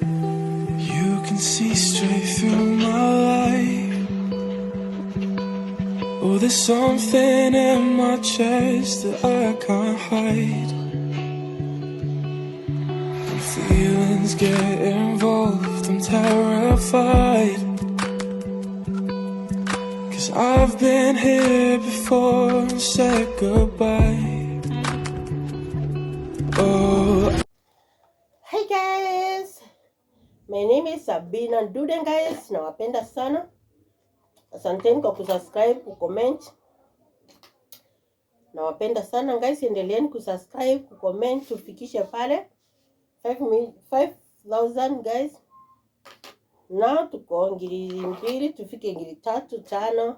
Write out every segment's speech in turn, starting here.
You can see straight through my life. Oh, there's something in my chest that I can't hide. When feelings get involved, I'm terrified. 'Cause I've been here before and said goodbye. Oh. Hey guys, my name is Sabina Duden guys, nawapenda sana. Asanteni kwa kusubscribe, kucomment. Nawapenda sana guys, endeleeni kusubscribe, kucomment, tufikishe pale 5,000 guys. Na tuko ngiri mbili, tufike ngiri 3, 5.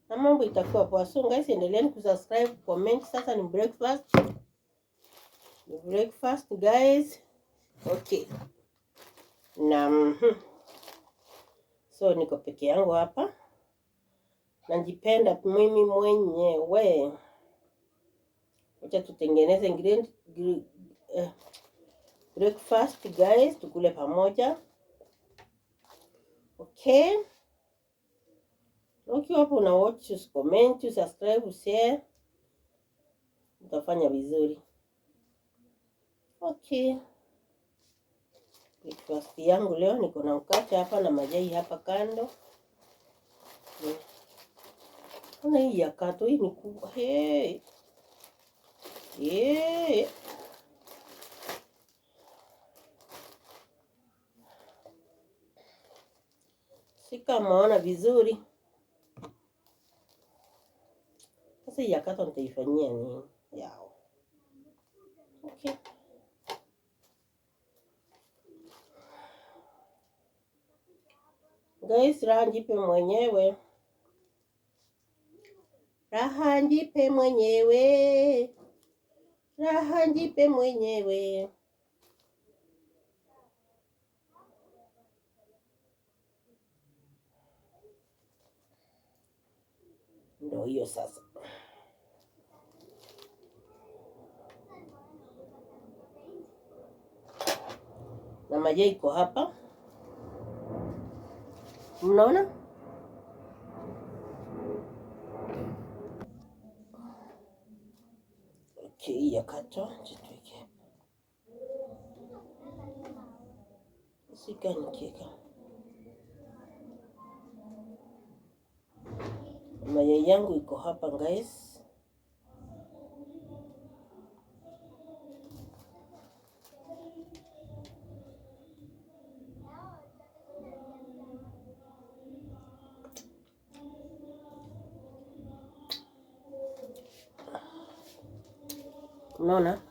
Na mambo itakuwa poa. So guys, endeleeni kusubscribe, kucomment. Sasa ni breakfast guys. Okay. So niko peke yangu hapa. Najipenda mimi mwenyewe. Acha tutengeneze breakfast guys, tukule pamoja. Okay. Ukiwa hapo una watch, comment, subscribe, share. Utafanya vizuri. Okay. Breakfast yangu leo niko na mkate hapa na mayai hapa kando. Kuna hii ya kato, hii ni kubwa. Hey. Yeah. Sika maona vizuri. Sasa hii ya kato nitaifanyia nini? Yao. Okay. Guys, raha njipe mwenyewe. Raha njipe mwenyewe. Raha njipe mwenyewe. Ndio hiyo sasa. Na mayai iko hapa. Mnaona? Okay, ya kato jitweke. Sika nikika. Mayai yangu iko hapa guys. Unaona?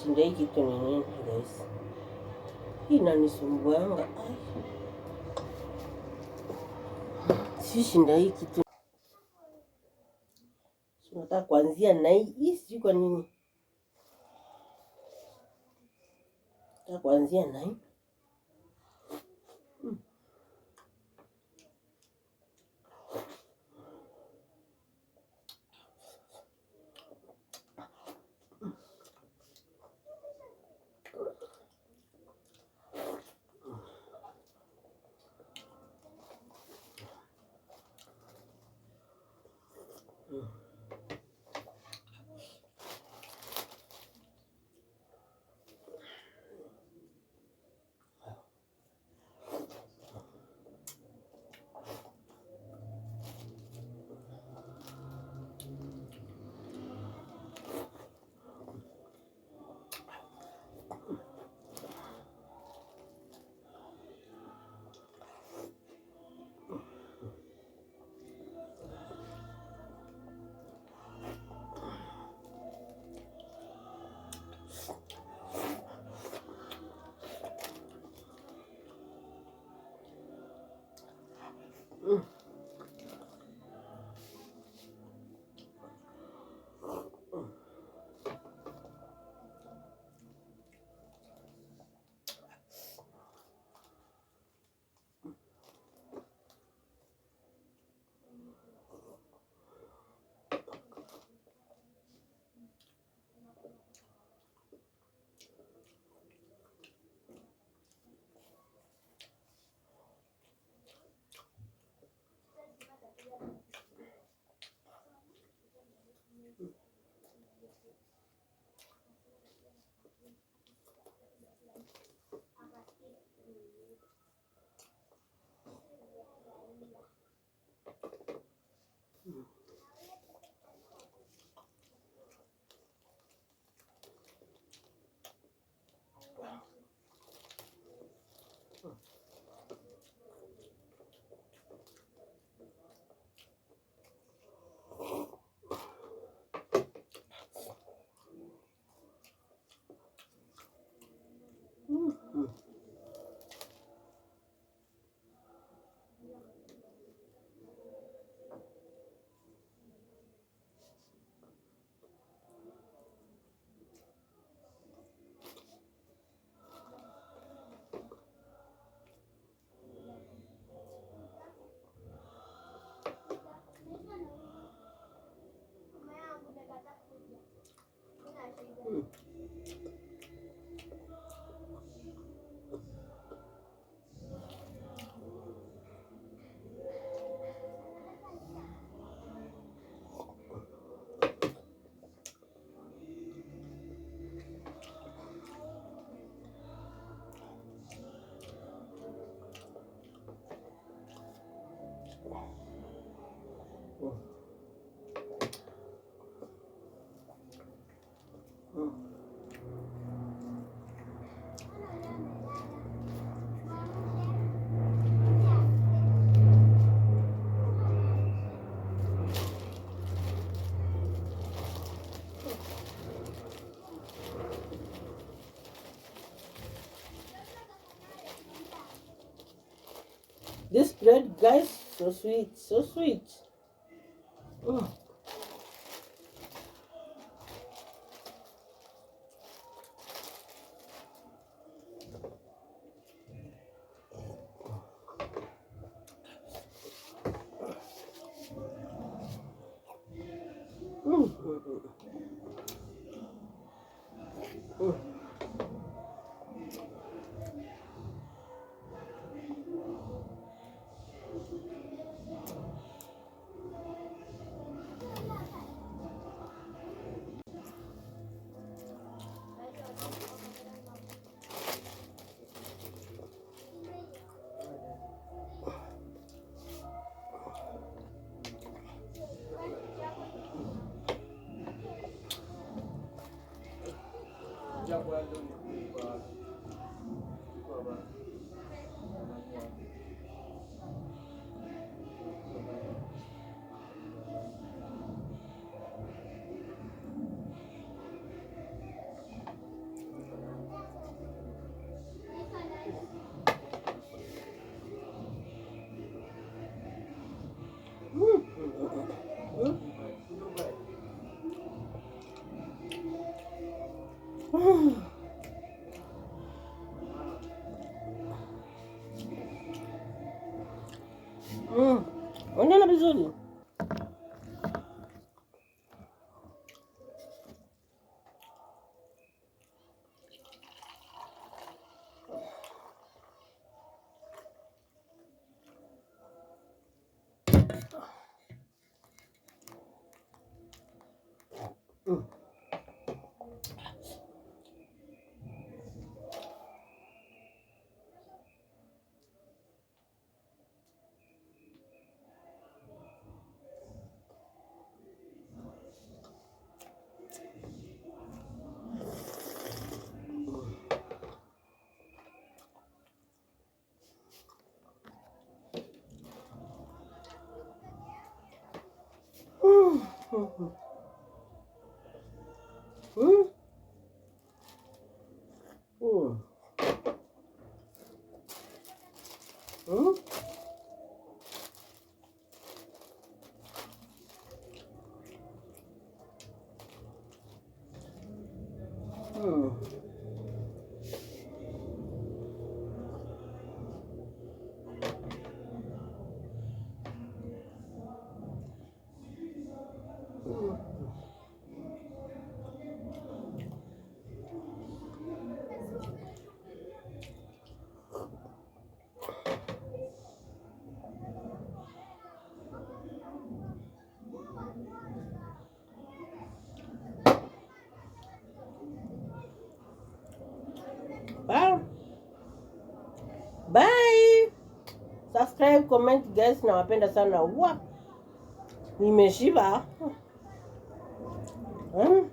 Shinda hii kitu ni nini guys? Hii inanisumbuanga. Si shinda hii kitu. Nataka kuanzia na hii sijui kwa nini. Nataka kuanzia na hii. Mm. This bread, guys, so sweet, so sweet. Mm. Mm. Mm. Mm. Mm. Ongea vizuri. Mm. Mm. Mm. Mm. Mm. Mm. Bye. Bye. Subscribe, comment guys, nawapenda sana. Nimeshiba. Mm.